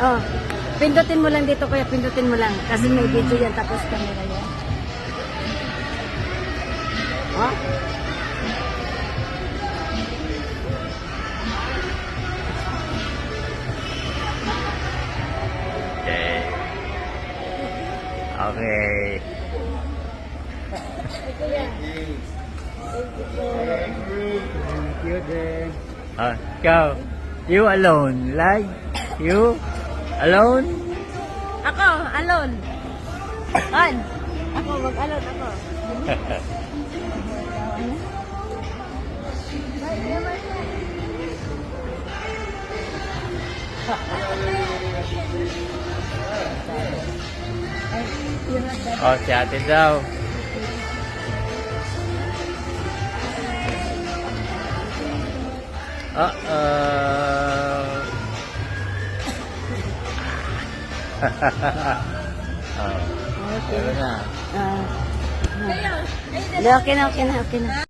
Oh, pindutin mo lang dito kuya, pindutin mo lang. Kasi may video yan, tapos camera yan. Ha? Okay. Okay. Thank you din. Ikaw. You alone. Like, you alone? Ako, alone. An? Ako, mag-alone ako. Oh, si ate daw. Oh. Ano na? Okay na, okay na, okay na.